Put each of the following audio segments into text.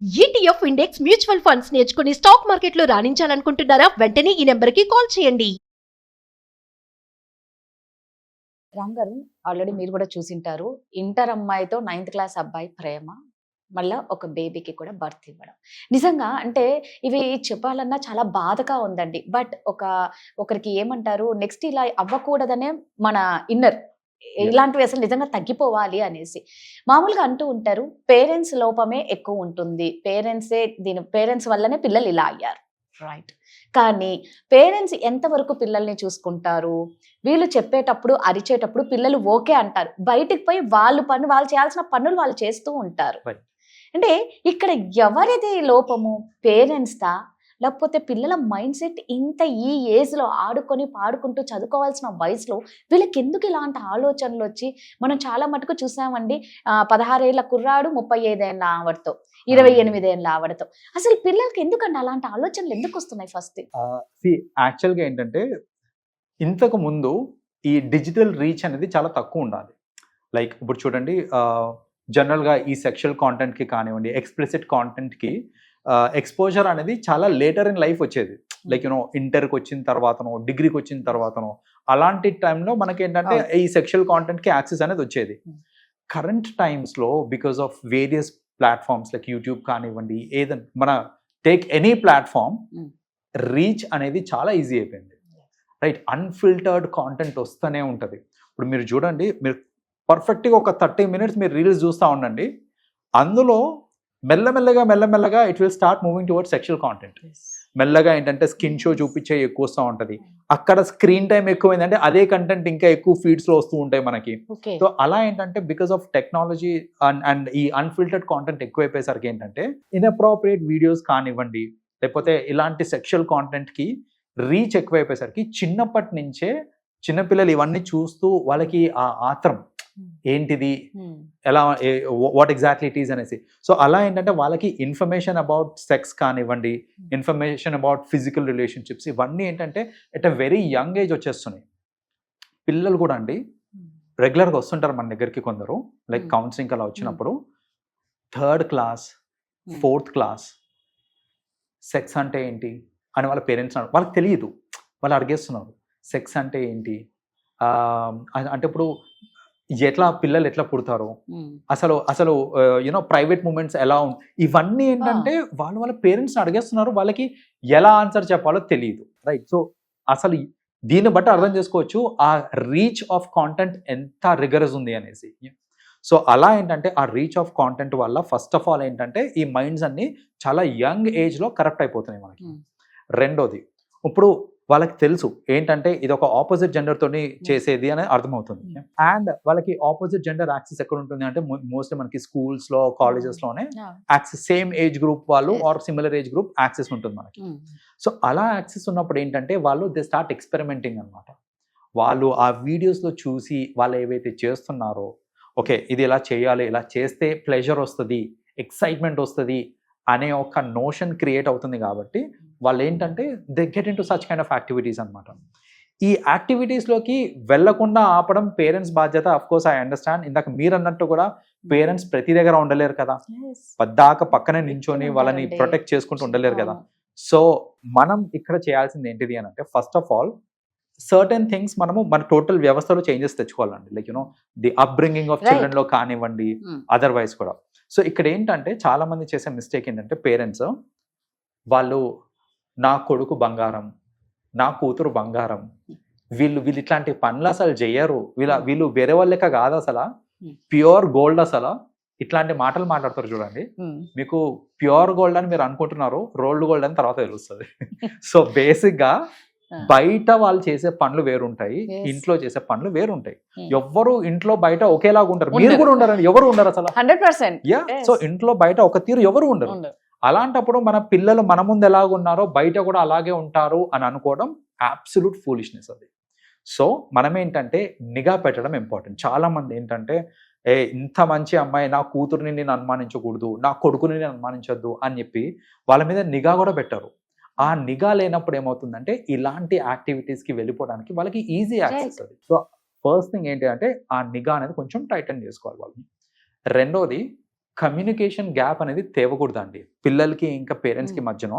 ETF index mutual funds నేర్చుకుని stock మార్కెట్లో రాణించాలనుకుంటున్నారా? వెంటనే ఈ నెంబర్కి కాల్ చేయండి. రామ్ గారు, ఆల్రెడీ మీరు కూడా చూసింటారు. ఇంటర్ అమ్మాయితో 9th క్లాస్ అబ్బాయి ప్రేమ, మళ్ళా ఒక బేబీకి కూడా బర్త్ ఇవ్వడం. నిజంగా అంటే ఇవి చెప్పాలన్నా చాలా బాధగా ఉందండి. బట్ ఒకరికి ఏమంటారు, నెక్స్ట్ ఇలా అవ్వకూడదనే మన ఇన్నర్ ఇలాంటివి అసలు నిజంగా తగ్గిపోవాలి అనేసి మామూలుగా అంటూ ఉంటారు. పేరెంట్స్ లోపమే ఎక్కువ ఉంటుంది, పేరెంట్స్ వల్లనే పిల్లలు ఇలా అయ్యారు, రైట్? కానీ పేరెంట్స్ ఎంతవరకు పిల్లల్ని చూసుకుంటారు? వీళ్ళు చెప్పేటప్పుడు అరిచేటప్పుడు పిల్లలు ఓకే అంటారు, బయటికి పోయి వాళ్ళు చేయాల్సిన పనులు వాళ్ళు చేస్తూ ఉంటారు. అంటే ఇక్కడ ఎవరిది లోపము? పేరెంట్స్దా, లేకపోతే పిల్లల మైండ్ సెట్ ఇంత ఈ ఏజ్లో ఆడుకొని పాడుకుంటూ చదువుకోవాల్సిన వయసులో వీళ్ళకి ఎందుకు ఇలాంటి ఆలోచనలు వచ్చి మనం చాలా మటుకు చూసామండి. 16 ఏళ్ళ కుర్రాడు 35 ఏళ్ళ ఆవిడతో, 28 ఏళ్ళ ఆవిడతో. అసలు పిల్లలకి ఎందుకండి అలాంటి ఆలోచనలు ఎందుకు వస్తున్నాయి? ఫస్ట్ యాక్చువల్గా ఏంటంటే ఇంతకు ముందు ఈ డిజిటల్ రీచ్ అనేది చాలా తక్కువ ఉండాలి. లైక్ ఇప్పుడు చూడండి, జనరల్గా ఈ సెక్షువల్ కాంటెంట్కి కానివ్వండి, ఎక్స్ప్లిసిట్ కాంటెంట్కి ఎక్స్పోజర్ అనేది చాలా లేటర్ ఇన్ లైఫ్ వచ్చేది. లైక్ ఇంటర్కి వచ్చిన తర్వాతనో, డిగ్రీకి వచ్చిన తర్వాతనో, అలాంటి టైంలో మనకి ఏంటంటే ఈ సెక్షువల్ కాంటెంట్కి యాక్సెస్ అనేది వచ్చేది. కరెంట్ టైమ్స్లో because of various platforms like YouTube కానివ్వండి, ఏదైనా మన టేక్ ఎనీ ప్లాట్ఫామ్, రీచ్ అనేది చాలా ఈజీ అయిపోయింది, రైట్? అన్ఫిల్టర్డ్ కాంటెంట్ వస్తూనే ఉంటుంది. ఇప్పుడు మీరు చూడండి, మీరు పర్ఫెక్ట్గా ఒక 30 minutes మీరు రీల్స్ చూస్తూ ఉండండి, అందులో మెల్లమెల్లగా it will start moving towards sexual content. మెల్లగా ఏంటంటే స్కిన్ షో చూపించే ఎక్కువ వస్తూ ఉంటుంది, అక్కడ స్క్రీన్ టైం ఎక్కువైందంటే అదే కంటెంట్ ఇంకా ఎక్కువ ఫీడ్స్లో వస్తూ ఉంటాయి మనకి. సో అలా ఏంటంటే బికాస్ ఆఫ్ టెక్నాలజీ అండ్ ఈ అన్ఫిల్టర్డ్ కాంటెంట్ ఎక్కువైపోయేసరికి ఏంటంటే ఇన్అప్రోప్రియేట్ వీడియోస్ కానివ్వండి, లేకపోతే ఇలాంటి సెక్షువల్ కాంటెంట్కి రీచ్ ఎక్కువైపోయేసరికి చిన్నప్పటి నుంచే చిన్నపిల్లలు ఇవన్నీ చూస్తూ వాళ్ళకి ఆ ఆత్రం ఏంటిది, ఎలా, వాట్ ఎగ్జాక్ట్లీ ఇట్ ఈస్ అనేసి. సో అలా ఏంటంటే వాళ్ళకి ఇన్ఫర్మేషన్ అబౌట్ సెక్స్ కానివ్వండి, ఇన్ఫర్మేషన్ అబౌట్ ఫిజికల్ రిలేషన్షిప్స్, ఇవన్నీ ఏంటంటే at a very young age వచ్చేస్తున్నాయి. పిల్లలు కూడా అండి రెగ్యులర్గా వస్తుంటారు మన దగ్గరికి కొందరు, లైక్ కౌన్సిలింగ్ అలా వచ్చినప్పుడు 3rd class 4th class sex అంటే ఏంటి అని వాళ్ళ పేరెంట్స్ వాళ్ళకి తెలియదు, వాళ్ళు అడిగేస్తున్నారు సెక్స్ అంటే ఏంటి అంటే. ఇప్పుడు పిల్లలు ఎట్లా పుడతారు, అసలు ప్రైవేట్ మూమెంట్స్ ఎలా ఇవన్నీ ఏంటంటే వాళ్ళ పేరెంట్స్ అడిగేస్తున్నారు, వాళ్ళకి ఎలా ఆన్సర్ చెప్పాలో తెలియదు, రైట్? సో అసలు దీన్ని బట్టి అర్థం చేసుకోవచ్చు ఆ రీచ్ ఆఫ్ కాంటెంట్ ఎంత రిగరస్ ఉంది అనేసి. సో అలా ఏంటంటే ఆ రీచ్ ఆఫ్ కాంటెంట్ వల్ల ఫస్ట్ ఆఫ్ ఆల్ ఏంటంటే ఈ మైండ్స్ అన్ని చాలా యంగ్ ఏజ్లో కరప్ట్ అయిపోతున్నాయి మనకి. రెండోది, ఇప్పుడు వాళ్ళకి తెలుసు ఏంటంటే ఇది ఒక ఆపోజిట్ జెండర్ తోని చేసేది అని అర్థమవుతుంది. అండ్ వాళ్ళకి ఆపోజిట్ జెండర్ యాక్సెస్ ఎక్కడ ఉంటుంది అంటే మోస్ట్లీ మనకి స్కూల్స్ లో, కాలేజెస్ లోనే యాక్సెస్, సేమ్ ఏజ్ గ్రూప్ వాళ్ళు or similar age group access ఉంటుంది మనకి. సో అలా యాక్సెస్ ఉన్నప్పుడు ఏంటంటే వాళ్ళు దే స్టార్ట్ ఎక్స్పెరిమెంటింగ్ అనమాట. వాళ్ళు ఆ వీడియోస్ లో చూసి వాళ్ళు ఏవైతే చేస్తున్నారో, ఓకే ఇది ఇలా చేయాలి, ఇలా చేస్తే ప్లెజర్ వస్తుంది, ఎక్సైట్మెంట్ వస్తుంది అనే ఒక నోషన్ క్రియేట్ అవుతుంది. కాబట్టి వాళ్ళు ఏంటంటే they get in to such kind of activities అనమాట. ఈ యాక్టివిటీస్లోకి వెళ్లకుండా ఆపడం పేరెంట్స్ బాధ్యత. అఫ్ కోర్స్ ఐ అండర్స్టాండ్, ఇందాక మీరు అన్నట్టు కూడా పేరెంట్స్ ప్రతి దగ్గర ఉండలేరు కదా, పద్దాక పక్కనే నించొని వాళ్ళని ప్రొటెక్ట్ చేసుకుంటూ ఉండలేరు కదా. సో మనం ఇక్కడ చేయాల్సింది ఏంటిది అని అంటే, first of all certain things మనము మన టోటల్ వ్యవస్థలో చేంజెస్ తెచ్చుకోవాలండి. Like the upbringing of children లో కానివ్వండి, అదర్వైజ్ కూడా. సో ఇక్కడ ఏంటంటే చాలా మంది చేసే మిస్టేక్ ఏంటంటే పేరెంట్స్ వాళ్ళు నా కొడుకు బంగారం, నా కూతురు బంగారం, వీళ్ళు ఇట్లాంటి పనులు అసలు చెయ్యరు, వీళ్ళు వేరే వాళ్ళక కాదు, అసలు ప్యూర్ గోల్డ్, అసలు ఇట్లాంటి మాటలు మాట్లాడతారు చూడండి. మీకు ప్యూర్ గోల్డ్ అని మీరు అనుకుంటున్నారు, రోల్డ్ గోల్డ్ అని తర్వాత తెలుస్తుంది. సో బేసిక్ గా బయట వాళ్ళు చేసే పనులు వేరుంటాయి, ఇంట్లో చేసే పనులు వేరుంటాయి. ఎవ్వరు ఇంట్లో బయట ఒకేలాగా ఉంటారు, మీరు కూడా ఉండరండి, ఎవరు ఉండరు అసలు. 100%. సో ఇంట్లో బయట ఒక తీరు ఎవరు ఉండరు. అలాంటప్పుడు మన పిల్లలు మన ముందు ఎలాగున్నారో బయట కూడా అలాగే ఉంటారు అని అనుకోవడం అబ్సల్యూట్ ఫూలిష్నెస్ అది. సో మనం ఏంటంటే నిఘా పెట్టడం ఇంపార్టెంట్. చాలా మంది ఏంటంటే ఇంత మంచి అమ్మాయి, నా కూతురుని నేను అనుమానించకూడదు, నా కొడుకుని నేను అనుమానించొద్దు అని చెప్పి వాళ్ళ మీద నిఘా కూడా పెట్టారు. ఆ నిఘా లేనప్పుడు ఏమవుతుందంటే ఇలాంటి యాక్టివిటీస్కి వెళ్ళిపోవడానికి వాళ్ళకి ఈజీ యాక్సెస్ అది. సో ఫస్ట్ థింగ్ ఏంటి అంటే ఆ నిఘా అనేది కొంచెం టైటన్ చేసుకోవాలి వాళ్ళని. రెండోది, కమ్యూనికేషన్ గ్యాప్ అనేది తేవకూడదండి. పిల్లలకి ఇంకా పేరెంట్స్కి మధ్యన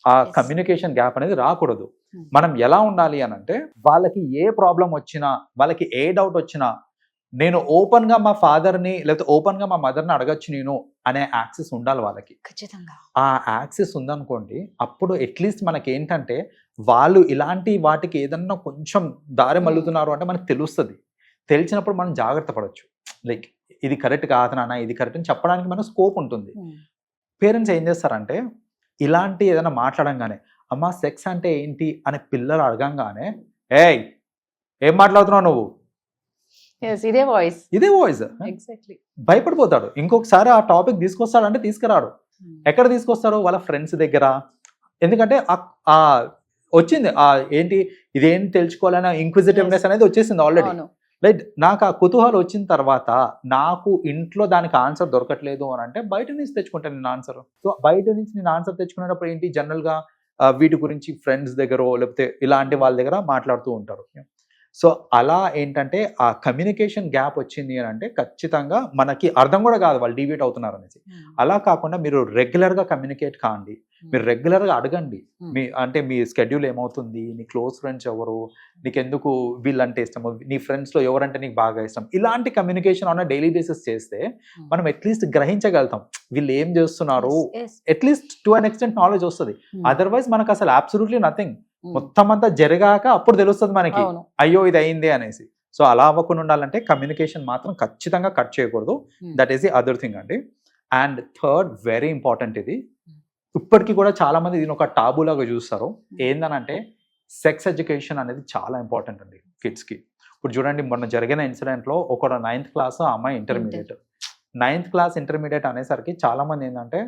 ఆ Yes. కమ్యూనికేషన్ గ్యాప్ అనేది రాకూడదు. Hmm. మనం ఎలా ఉండాలి అని అంటే, వాళ్ళకి ఏ ప్రాబ్లం వచ్చినా, వాళ్ళకి ఏ డౌట్ వచ్చినా, నేను ఓపెన్ గా మా ఫాదర్ని లేకపోతే ఓపెన్ గా మా మదర్ని అడగచ్చు నేను అనే యాక్సెస్ ఉండాలి వాళ్ళకి. ఖచ్చితంగా. ఆ యాక్సెస్ ఉందనుకోండి, అప్పుడు అట్లీస్ట్ మనకి ఏంటంటే వాళ్ళు ఇలాంటి వాటికి ఏదన్నా కొంచెం దారి మల్లుతున్నారు అంటే మనకు తెలుస్తుంది. తెలిసినప్పుడు మనం జాగ్రత్త పడవచ్చు. లైక్ ఇది కరెక్ట్ కాదు నాన్న, ఇది కరెక్ట్ అని చెప్పడానికి మనకు స్కోప్ ఉంటుంది. Hmm. పేరెంట్స్ ఏం చేస్తారంటే, ఇలాంటి ఏదైనా మాట్లాడంగానే అమ్మ సెక్స్ అంటే ఏంటి అని పిల్లలు అడగంగానే, ఏయ్ ఏం మాట్లాడుతున్నావు నువ్వు, Yes, ఇదే వాయిస్. ఇదే వాయిస్. ఎగ్జాక్ట్లీ. భయపడిపోతాడు. ఇంకొకసారి ఆ టాపిక్ తీసుకొస్తాడంటే తీసుకురాడు. ఎక్కడ తీసుకొస్తారు? వాళ్ళ ఫ్రెండ్స్ దగ్గర. ఎందుకంటే ఆ వచ్చింది ఏంటి ఇదేం తెలుసుకోవాలన్న ఇంక్విజిటివ్నెస్ అనేది వచ్చేసింది ఆల్రెడీ. అవును. రైట్. నాకు ఆ కుతూహలం వచ్చిన తర్వాత నాకు ఇంట్లో దానికి ఆన్సర్ దొరకట్లేదు అని అంటే బయట నుంచి తెచ్చుకుంటాను నేను ఆన్సర్. సో బయట నుంచి నేను ఆన్సర్ తెచ్చుకునేటప్పుడు ఏంటి, జనరల్ గా వీటి గురించి ఫ్రెండ్స్ దగ్గర లేకపోతే ఇలాంటి వాళ్ళ దగ్గర మాట్లాడుతూ ఉంటారు. సో అలా ఏంటంటే ఆ కమ్యూనికేషన్ గ్యాప్ వచ్చింది అని అంటే ఖచ్చితంగా మనకి అర్థం కూడా కాదు వాళ్ళు డీవియేట్ అవుతున్నారు అనేసి. అలా కాకుండా మీరు రెగ్యులర్ గా కమ్యూనికేట్ కాండి, మీరు రెగ్యులర్ గా అడగండి. మీ స్కెడ్యూల్ ఏమవుతుంది, నీ క్లోజ్ ఫ్రెండ్స్ ఎవరు, నీకెందుకు వీళ్ళంటే ఇష్టము, నీ ఫ్రెండ్స్ లో ఎవరంటే నీకు బాగా ఇష్టం, ఇలాంటి కమ్యూనికేషన్ ఆన్ డైలీ బేసిస్ చేస్తే మనం అట్లీస్ట్ గ్రహించగలుగుతాం వీళ్ళు ఏం చేస్తున్నారు. At least to an extent knowledge వస్తుంది. అదర్వైజ్ మనకు అసలు అబ్సల్యూట్లీ నథింగ్. మొత్తం అంతా జరిగాక అప్పుడు తెలుస్తుంది మనకి, అయ్యో ఇది అయింది అనేసి. సో అలా అవ్వకుండా ఉండాలంటే కమ్యూనికేషన్ మాత్రం ఖచ్చితంగా కట్ చేయకూడదు. That is the other thing అండి. అండ్ థర్డ్ వెరీ ఇంపార్టెంట్, ఇది ఇప్పటికీ కూడా చాలా మంది దీని ఒక టాబు లాగా చూస్తారు. ఏందనంటే సెక్స్ ఎడ్యుకేషన్ అనేది చాలా ఇంపార్టెంట్ అండి కిడ్స్ కి. ఇప్పుడు చూడండి, మొన్న జరిగిన ఇన్సిడెంట్ లో ఒక 9th క్లాస్ అమ్మాయి ఇంటర్మీడియట్, 9th క్లాస్ ఇంటర్మీడియట్ అనేసరికి చాలా మంది ఏంటంటే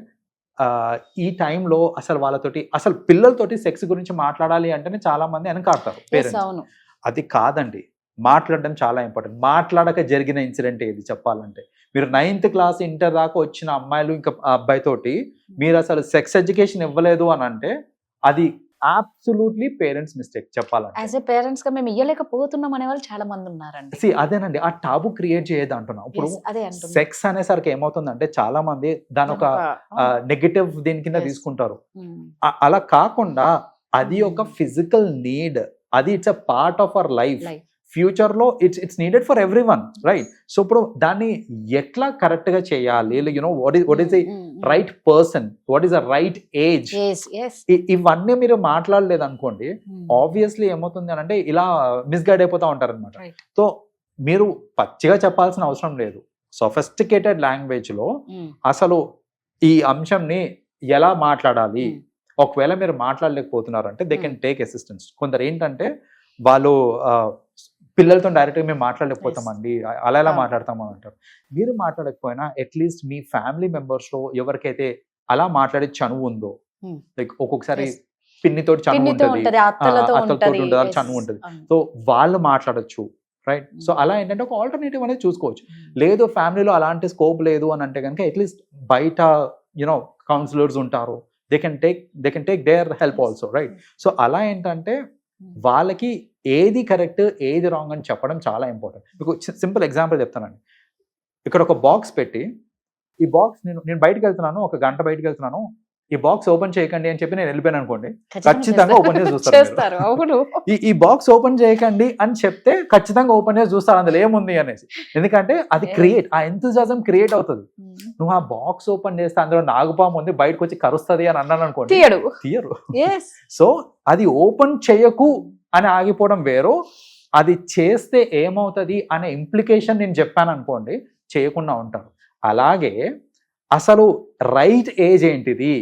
ఈ టైంలో అసలు వాళ్ళతోటి అసలు పిల్లలతోటి సెక్స్ గురించి మాట్లాడాలి అంటేనే చాలా మంది వెనకాడతారు పేరెంట్స్. అది కాదండి, మాట్లాడడం చాలా ఇంపార్టెంట్. మాట్లాడక జరిగిన ఇన్సిడెంట్ ఏది చెప్పాలంటే, మీరు 9th క్లాస్ ఇంటర్ దాకా వచ్చిన అమ్మాయిలు ఇంకా అబ్బాయితోటి మీరు అసలు సెక్స్ ఎడ్యుకేషన్ ఇవ్వలేదు అని అంటే అది అబ్సల్యూట్లీ పేరెంట్స్ మిస్టేక్ చెప్పాలంటే. యాజ్ ఎ పేరెంట్స్ గా మేము ఇయ్యలేకపోతున్నాం అనే వాళ్ళు చాలా మంది ఉన్నారండి. అదేనండి, ఆ టాబు క్రియేట్ చేయదు అంటున్నాం. ఇప్పుడు సెక్స్ అనేసరికి ఏమవుతుందంటే చాలా మంది దాని ఒక నెగటివ్ దీని కింద తీసుకుంటారు. అలా కాకుండా అది ఒక ఫిజికల్ నీడ్, అది it's a part of our life. Future లో it's needed for everyone, right? So ఇప్పుడు దాన్ని ఎట్లా కరెక్ట్ గా చేయాలి, you know what is the right person, what is the right age, ఇవన్నీ మీరు మాట్లాడలేదు అనుకోండి, ఆబ్వియస్లీ ఏమవుతుంది అని అంటే ఇలా మిస్గైడ్ అయిపోతా ఉంటారు అనమాట. సో మీరు పచ్చిగా చెప్పాల్సిన అవసరం లేదు. సొఫిస్టికేటెడ్ లాంగ్వేజ్ లో అసలు ఈ అంశంని ఎలా మాట్లాడాలి, ఒకవేళ మీరు మాట్లాడలేకపోతున్నారంటే దే కెన్ టేక్ అసిస్టెన్స్. కొందరు ఏంటంటే వాళ్ళు పిల్లలతో డైరెక్ట్గా మేము మాట్లాడలేకపోతామండి, అలా ఎలా మాట్లాడతామని అంటారు. మీరు మాట్లాడకపోయినా అట్లీస్ట్ మీ ఫ్యామిలీ మెంబర్స్ లో ఎవరికైతే అలా మాట్లాడే చనువు ఉందో, లైక్ ఒక్కొక్కసారి పిన్నితో చనువు ఉంటుంది, అత్తలతో చనువు ఉంటుంది, సో వాళ్ళు మాట్లాడచ్చు, రైట్? సో అలా ఏంటంటే ఒక ఆల్టర్నేటివ్ అనేది చూసుకోవచ్చు. లేదు ఫ్యామిలీలో అలాంటి స్కోప్ లేదు అని అంటే కనుక అట్లీస్ట్ బయట యూనో కౌన్సిలర్స్ ఉంటారు, they can take their help also, right? So అలా ఏంటంటే వాళ్ళకి ఏది కరెక్ట్ ఏది రాంగ్ అని చెప్పడం చాలా ఇంపార్టెంట్. మీకు సింపుల్ ఎగ్జాంపుల్ చెప్తానండి. ఇక్కడ ఒక బాక్స్ పెట్టి, ఈ బాక్స్ నేను బయటకు వెళ్తున్నాను, ఒక గంట బయటకు వెళ్తున్నాను, ఈ బాక్స్ ఓపెన్ చేయకండి అని చెప్పి నేను వెళ్ళిపోయాను అనుకోండి, ఖచ్చితంగా ఓపెన్ చేసి చూస్తారు. ఈ బాక్స్ ఓపెన్ చేయకండి అని చెప్తే ఖచ్చితంగా ఓపెన్ చేసి చూస్తారు అందులో ఏముంది అనేసి. ఎందుకంటే అది ఆ ఎంతూజియాజం క్రియేట్ అవుతుంది. నువ్వు ఆ బాక్స్ ఓపెన్ చేస్తే అందులో నాగుపాము ఉంది బయటకు వచ్చి కరుస్తుంది అని అన్నాను అనుకోండి, తీయరు. సో అది ఓపెన్ చేయకు అని ఆగిపోవడం వేరు, అది చేస్తే ఏమవుతుంది అనే ఇంప్లికేషన్ నేను చెప్పాను అనుకోండి, చేయకుండా ఉంటారు. అలాగే అసలు రైట్ ఏజ్ ఏంటిది,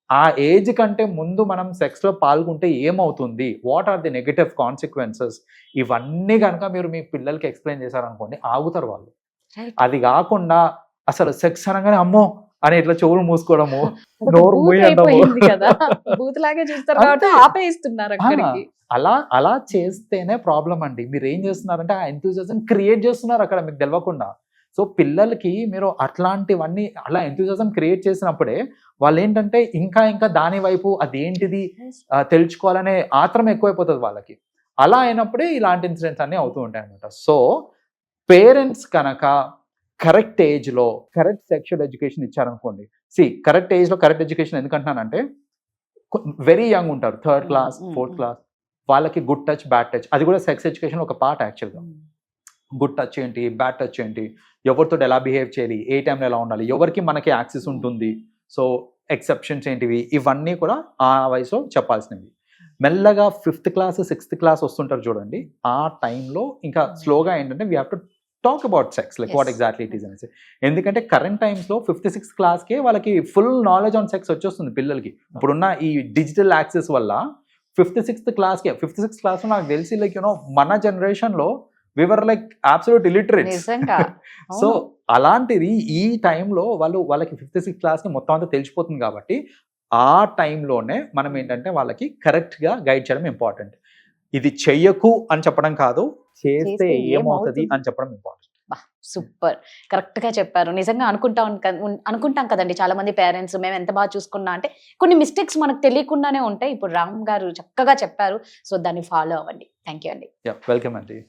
ఆ ఏజ్ కంటే ముందు మనం సెక్స్ లో పాల్గొంటే ఏమవుతుంది, what are the negative consequences, ఇవన్నీ కనుక మీరు మీ పిల్లలకి ఎక్స్ప్లెయిన్ చేశారనుకోండి ఆగుతారు వాళ్ళు. అది కాకుండా అసలు సెక్స్ అనగానే అమ్మో అని ఇట్లా చెవులు మూసుకోవడము, నోరు అలా చేస్తేనే ప్రాబ్లం అండి. మీరు ఏం చేస్తున్నారంటే ఆ ఎంతూజియాజం క్రియేట్ చేస్తున్నారు అక్కడ మీకు తెలియకుండా. సో పిల్లలకి మీరు అట్లాంటివన్నీ అలా ఎంతూజియాజం క్రియేట్ చేసినప్పుడే వాళ్ళు ఏంటంటే ఇంకా దాని వైపు అదేంటిది తెలుసుకోవాలనే ఆత్రం ఎక్కువైపోతుంది వాళ్ళకి. అలా అయినప్పుడే ఇలాంటి ఇన్సిడెంట్స్ అన్నీ అవుతూ ఉంటాయి అనమాట. సో పేరెంట్స్ కనుక కరెక్ట్ ఏజ్లో కరెక్ట్ సెక్షువల్ ఎడ్యుకేషన్ ఇచ్చారనుకోండి, కరెక్ట్ ఏజ్లో కరెక్ట్ ఎడ్యుకేషన్ ఎందుకంటున్నానంటే వెరీ యంగ్ ఉంటారు, 3rd క్లాస్ 4th క్లాస్, వాళ్ళకి గుడ్ టచ్ బ్యాడ్ టచ్, అది కూడా సెక్స్ ఎడ్యుకేషన్ ఒక పార్ట్ యాక్చువల్గా. గుడ్ టచ్ ఏంటి, బ్యాడ్ టచ్ ఏంటి, ఎవరితో ఎలా బిహేవ్ చేయాలి, ఏ టైంలో ఎలా ఉండాలి, ఎవరికి మనకి యాక్సెస్ ఉంటుంది, సో ఎక్సెప్షన్స్ ఏంటివి, ఇవన్నీ కూడా ఆ వయసులో చెప్పాల్సినవి. మెల్లగా 5th క్లాస్ 6th క్లాస్ వస్తుంటారు చూడండి, ఆ టైంలో ఇంకా స్లోగా ఏంటంటే we have to talk about sex, like what exactly it is అనేసి. ఎందుకంటే కరెంట్ టైమ్స్లో 5th 6th క్లాస్కే వాళ్ళకి ఫుల్ నాలెడ్జ్ ఆన్ సెక్స్ వచ్చేస్తుంది పిల్లలకి. ఇప్పుడున్న ఈ డిజిటల్ యాక్సెస్ వల్ల 5th 6th క్లాస్కే 5th 6th క్లాస్లో నాకు తెలిసి లైక్ మన జనరేషన్లో వివర్ లైక్ అబ్సల్యూట్ ఇలిటరేట్స్. నిజంగా సో అలాంటిది ఈ టైంలో వాళ్ళకి 5th 6th క్లాస్కి మొత్తం అంతా తెలిసిపోతుంది కాబట్టి ఆ టైంలోనే మనం ఏంటంటే వాళ్ళకి కరెక్ట్గా గైడ్ చేయడం ఇంపార్టెంట్. ఇది చెయ్యకు అని చెప్పడం కాదు, చేస్తే ఏమవుతుంది అని చెప్పడం ఇంపార్టెంట్. సూపర్, కరెక్ట్ గా చెప్పారు. నిజంగా అనుకుంటాం కదండి చాలా మంది పేరెంట్స్, మేము ఎంత బాగా చూసుకున్నా అంటే కొన్ని మిస్టేక్స్ మనకు తెలియకుండానే ఉంటాయి. ఇప్పుడు రామ్ గారు చక్కగా చెప్పారు, సో దాన్ని ఫాలో అవ్వండి. థ్యాంక్ యూ అండి. వెల్కమ్ అండి.